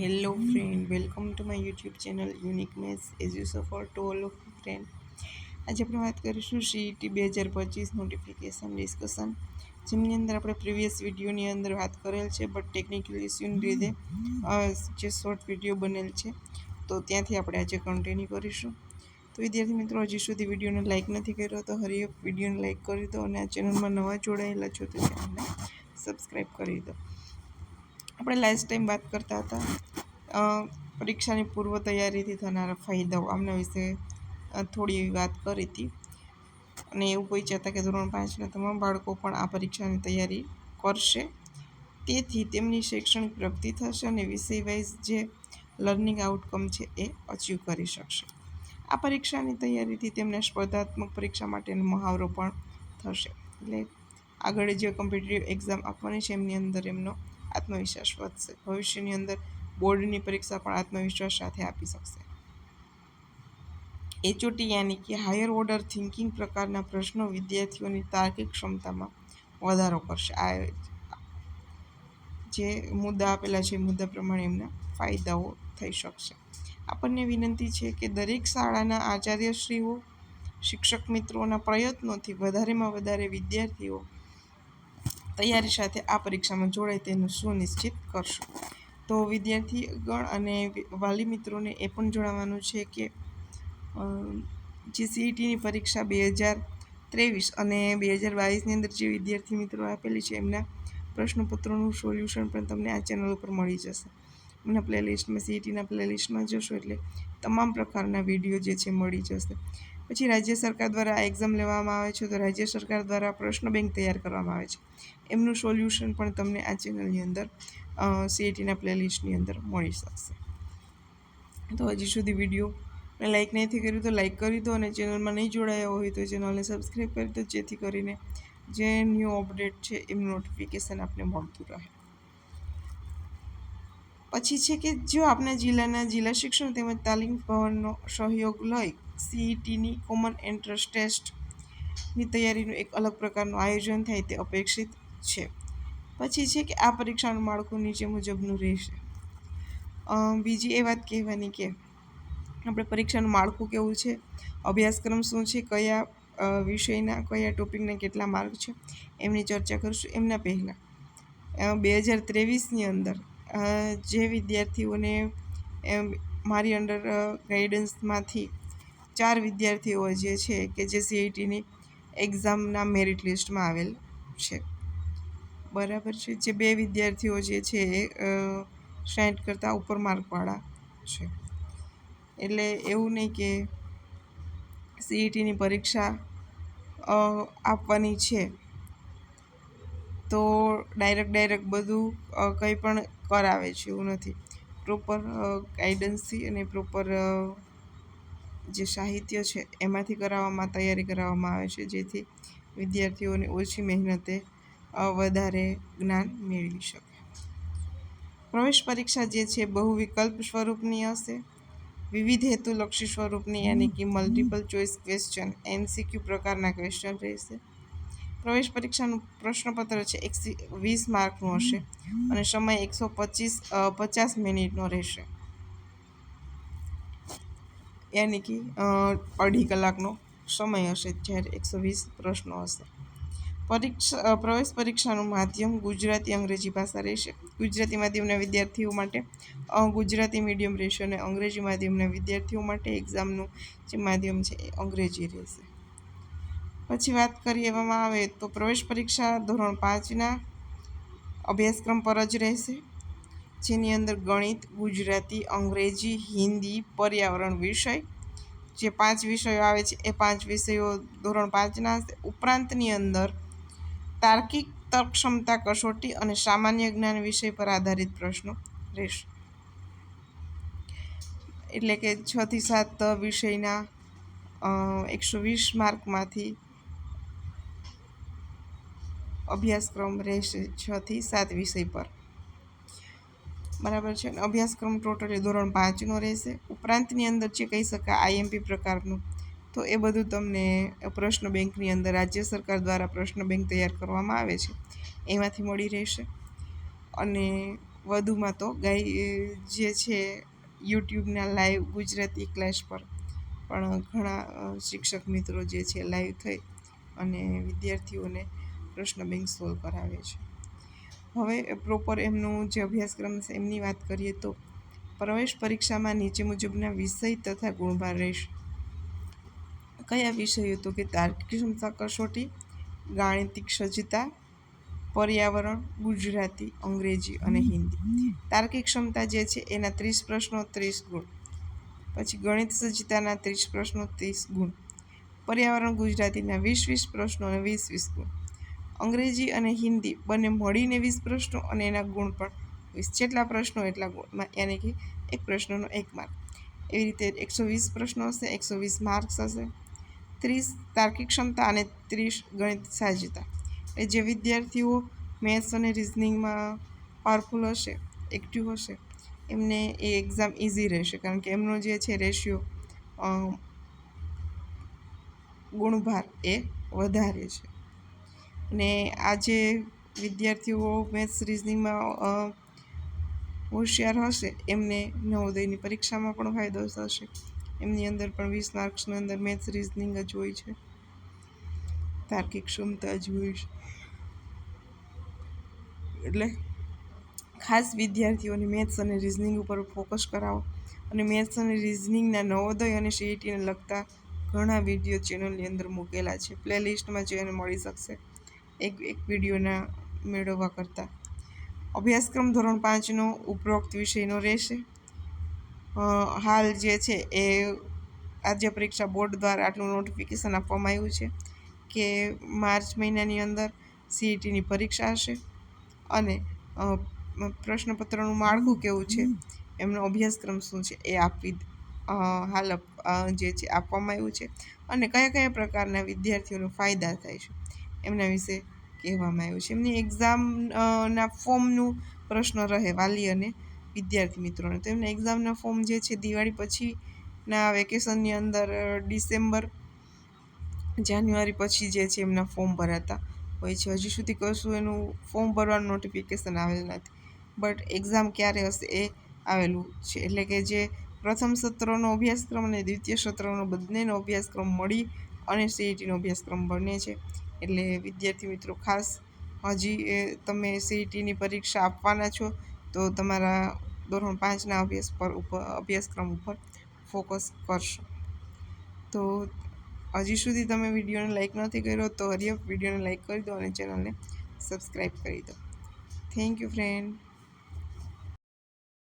Hello friend, welcome to my YouTube channel Uniqueness as you suffer to all of you friend. આજે આપણે વાત કરીશું CET 2025 notification discussion, જેની અંદર આપણે પ્રીવિયસ વિડીયોની અંદર વાત કરેલ છે, બટ ટેકનિકલ ઇસ્યુને લીધે જે શોર્ટ વિડીયો બનેલ છે તો ત્યાંથી આપણે આજે કન્ટિન્યુ કરીશું. તો વિદ્યાર્થી મિત્રો, હજી સુધી વિડીયોને લાઇક નથી કર્યો તો હરીયપ વિડીયોને લાઇક કરી દો, અને આ ચેનલમાં નવા જોડાયેલા છો તો ચેનલને સબસ્ક્રાઈબ કરી દો. આપણે લાસ્ટ ટાઈમ વાત કરતા હતા પરીક્ષાની પૂર્વ તૈયારીથી થનારા ફાયદાઓ, આમના વિશે થોડી એવી વાત કરી હતી, અને એવું પૂછ્યા હતા કે ધોરણ 5ના તમામ બાળકો પણ આ પરીક્ષાની તૈયારી કરશે, તેથી તેમની શૈક્ષણિક પ્રગતિ થશે અને વિષય વાઇઝ જે લર્નિંગ આઉટકમ છે એ અચીવ કરી શકશે. આ પરીક્ષાની તૈયારીથી તેમને સ્પર્ધાત્મક પરીક્ષા માટેનો મહાવરો પણ થશે, એટલે આગળ જે કોમ્પિટિટિવ એક્ઝામ આપવાની છે એમની અંદર એમનો આત્મવિશ્વાસ વધશે. ભવિષ્યની અંદર બોર્ડની પરીક્ષા પણ આત્મવિશ્વાસ સાથે આપી શકશે. HOT યાની કે હાયર ઓર્ડર થિંકિંગ પ્રકારના પ્રશ્નો વિદ્યાર્થીઓની તાર્કિક ક્ષમતામાં વધારો કરશે. આ જે મુદ્દા આપેલા છે એ મુદ્દા પ્રમાણે એમના ફાયદાઓ થઈ શકશે. આપણને વિનંતી છે કે દરેક શાળાના આચાર્યશ્રીઓ, શિક્ષક મિત્રોના પ્રયત્નોથી વધારેમાં વધારે વિદ્યાર્થીઓ તૈયારી સાથે આ પરીક્ષામાં જોડાય તેનું સુનિશ્ચિત કરશો. તો વિદ્યાર્થીગણ અને વાલી મિત્રોને એ પણ જણાવવાનું છે કે જે CETની પરીક્ષા 2023 અને 2022ની અંદર જે વિદ્યાર્થી મિત્રો આપેલી છે એમના પ્રશ્નપત્રોનું સોલ્યુશન પણ તમને આ ચેનલ ઉપર મળી જશે. એમના પ્લેલિસ્ટમાં, CETના પ્લેલિસ્ટમાં જશો એટલે તમામ પ્રકારના વિડીયો જે છે મળી જશે. પછી રાજ્ય સરકાર દ્વારા આ એક્ઝામ લેવામાં આવે છે, તો રાજ્ય સરકાર દ્વારા પ્રશ્ન બેંક તૈયાર કરવામાં આવે છે, એમનું સોલ્યુશન પણ તમને આ ચેનલની અંદર CETના પ્લેલિસ્ટની અંદર મળી શકશે. તો હજી સુધી વિડીયો લાઇક નથી કર્યું તો લાઇક કરી દો, અને ચેનલમાં નહીં જોડાયા હોય તો ચેનલને સબસ્ક્રાઈબ કરી દો, જેથી કરીને જે ન્યૂ અપડેટ છે એમનું નોટિફિકેશન આપને મળતું રહે. પછી છે કે જો આપણા જિલ્લાના જિલ્લા શિક્ષણ તેમજ તાલીમ ભવનનો સહયોગ લઈ CETની કોમન એન્ટ્રન્સ ટેસ્ટની તૈયારીનું એક અલગ પ્રકારનું આયોજન થાય તે અપેક્ષિત છે. પછી છે કે આ પરીક્ષાનું માળખું નીચે મુજબનું રહેશે. બીજી એ વાત કહેવાની કે આપણે પરીક્ષાનું માળખું કેવું છે, અભ્યાસક્રમ શું છે, કયા વિષયના કયા ટોપિકના કેટલા માર્ક છે, એમની ચર્ચા કરીશું. એમના પહેલાં 2023ની અંદર જે વિદ્યાર્થીઓને મારી અંડર ગાઈડન્સમાંથી 4 વિદ્યાર્થીઓ જે છે કે જે CETની એક્ઝામના મેરિટ લિસ્ટમાં આવેલ છે, બરાબર છે. જે 2 વિદ્યાર્થીઓ જે છે એ 60 કરતાં ઉપર માર્કવાળા છે. એટલે એવું નહીં કે CETની પરીક્ષા આપવાની છે તો ડાયરેક્ટ બધું કંઈ પણ કરાવે છે, એવું નથી. પ્રોપર ગાઈડન્સથી અને પ્રોપર જે સાહિત્ય છે એમાંથી તૈયારી કરાવવામાં આવે છે, જેથી વિદ્યાર્થીઓને ઓછી મહેનતે વધારે જ્ઞાન મેળવી શકે. પ્રવેશ પરીક્ષા જે છે બહુ વિકલ્પ સ્વરૂપની હશે, વિવિધ હેતુલક્ષી સ્વરૂપની, યાની કે મલ્ટિપલ ચોઇસ ક્વેશ્ચન MCQ પ્રકારના ક્વેશ્ચન રહેશે. પ્રવેશ પરીક્ષાનું પ્રશ્નપત્ર છે 120 માર્કનું હશે અને સમય 150 મિનિટનો રહેશે, યાની કે 2.5 કલાકનો સમય હશે જ્યારે 120 પ્રશ્નો હશે. પ્રવેશ પરીક્ષાનું માધ્યમ ગુજરાતી અંગ્રેજી ભાષા રહેશે. ગુજરાતી માધ્યમના વિદ્યાર્થીઓ માટે ગુજરાતી મીડિયમ રહેશે, અને અંગ્રેજી માધ્યમના વિદ્યાર્થીઓ માટે એક્ઝામનું જે માધ્યમ છે એ અંગ્રેજી રહેશે. પછી વાત કરવામાં આવે તો પ્રવેશ પરીક્ષા ધોરણ 5ના અભ્યાસક્રમ પર જ રહેશે, જેની અંદર ગણિત, ગુજરાતી, અંગ્રેજી, હિન્દી, પર્યાવરણ વિષય, જે 5 વિષયો આવે છે એ 5 વિષયો ધોરણ 5ના હશે. ઉપરાંતની અંદર તાર્કિક તર્ક ક્ષમતા કસોટી અને સામાન્ય જ્ઞાન વિષય પર આધારિત પ્રશ્નો રહેશે. એટલે કે 6 થી 7 વિષયના 120 માર્કમાંથી અભ્યાસક્રમ રહેશે 6 થી 7 વિષય પર, બરાબર છે. અભ્યાસક્રમ ટોટલી ધોરણ 5નો રહેશે. ઉપરાંતની અંદર જે કહી શકાય IMP પ્રકારનું, તો એ બધું તમને પ્રશ્ન બેંકની અંદર રાજ્ય સરકાર દ્વારા પ્રશ્ન બેંક તૈયાર કરવામાં આવે છે એમાંથી મળી રહેશે. અને વધુમાં તો જે છે યુટ્યુબના લાઈવ ગુજરાતી ક્લાસ પર પણ ઘણા શિક્ષક મિત્રો જે છે લાઈવ થઈ અને વિદ્યાર્થીઓને પ્રશ્ન બેંક સોલ્વ કરાવે છે. હવે પ્રોપર એમનું જે અભ્યાસક્રમ છે એમની વાત કરીએ તો પ્રવેશ પરીક્ષામાં નીચે મુજબના વિષય તથા ગુણભાર રહેશે. કયા વિષયો? તો કે તાર્કિક ક્ષમતા કસોટી, ગાણિતિક સજ્જતા, પર્યાવરણ, ગુજરાતી, અંગ્રેજી અને હિન્દી. તાર્કિક ક્ષમતા જે છે એના 30 પ્રશ્નો 30 ગુણ. પછી ગણિત સજ્જતાના 30 પ્રશ્નો 30 ગુણ. પર્યાવરણ ગુજરાતીના 20 પ્રશ્નો અને 20 ગુણ. અંગ્રેજી અને હિન્દી બંને મળીને 20 પ્રશ્નો અને એના ગુણ પણ 20. જેટલા પ્રશ્નો એટલા ગુણ, યાની કે એક પ્રશ્નનો 1 માર્ક. એવી રીતે 120 પ્રશ્નો હશે, 120 માર્ક્સ હશે. 30 તાર્કિક ક્ષમતા અને 30 ગણિત સજ્જતા. એ જે વિદ્યાર્થીઓ મેથ્સ અને રિઝનિંગમાં પાવરફુલ હશે, એક્ટિવ હશે, એમને એ એક્ઝામ ઇઝી રહેશે, કારણ કે એમનો જે છે રેશિયો ગુણભાર એ વધારે છે. અને આ જે વિદ્યાર્થીઓ મેથ્સ રિઝનિંગમાં હોશિયાર હશે એમને નવોદયની પરીક્ષામાં પણ ફાયદો થશે. એમની અંદર પણ 20 માર્ક્સની અંદર મેથ્સ રિઝનિંગ જ હોય છે, તાર્કિક ક્ષમતા જ હોય છે. એટલે ખાસ વિદ્યાર્થીઓને મેથ્સ અને રિઝનિંગ ઉપર ફોકસ કરાવો. અને મેથ્સ અને રિઝનિંગના નવોદય અને સીઈટીને લગતા ઘણા વિડીયો ચેનલની અંદર મૂકેલા છે. પ્લેલિસ્ટમાં જઈને મળી શકશે એક વિડીયોના મેળવવા કરતાં. અભ્યાસક્રમ ધોરણ 5નો ઉપરોક્ત વિષયનો રહેશે. હાલ જે છે એ રાજ્ય પરીક્ષા બોર્ડ દ્વારા આટલું નોટિફિકેશન આપવામાં આવ્યું છે કે માર્ચ મહિનાની અંદર સીઈટીની પરીક્ષા હશે અને પ્રશ્નપત્રનું માળખું કેવું છે, એમનો અભ્યાસક્રમ શું છે એ હાલ જે છે આપવામાં આવ્યું છે. અને કયા કયા પ્રકારના વિદ્યાર્થીઓને ફાયદા થાય છે એમના વિશે કહેવામાં આવ્યું છે. એમની એક્ઝામના ફોર્મનું પ્રશ્ન રહે વાલી અને વિદ્યાર્થી મિત્રોને. તો એમના એક્ઝામના ફોર્મ જે છે દિવાળી પછીના વેકેશનની અંદર ડિસેમ્બર જાન્યુઆરી પછી જે છે એમના ફોર્મ ભરાતા હોય છે. હજી સુધી કશું એનું ફોર્મ ભરવાનું નોટિફિકેશન આવેલ નથી, બટ એક્ઝામ ક્યારે હશે એ આવેલું છે. એટલે કે જે પ્રથમ સત્રનો અભ્યાસક્રમ અને દ્વિતીય સત્રનો બંનેનો અભ્યાસક્રમ મળી અને સીઈટીનો અભ્યાસક્રમ બને છે. એટલે વિદ્યાર્થી મિત્રો ખાસ હજી તમે સીઈટીની પરીક્ષા આપવાના છો તો તમારા ધોરણ 5ના અભ્યાસક્રમ ઉપર ફોકસ કરશો. તો હજી સુધી તમે વિડીયોને લાઈક નથી કર્યો તો હરીયપ વિડીયોને લાઈક કરી દો અને ચેનલને સબસ્ક્રાઈબ કરી દો. Thank you friend.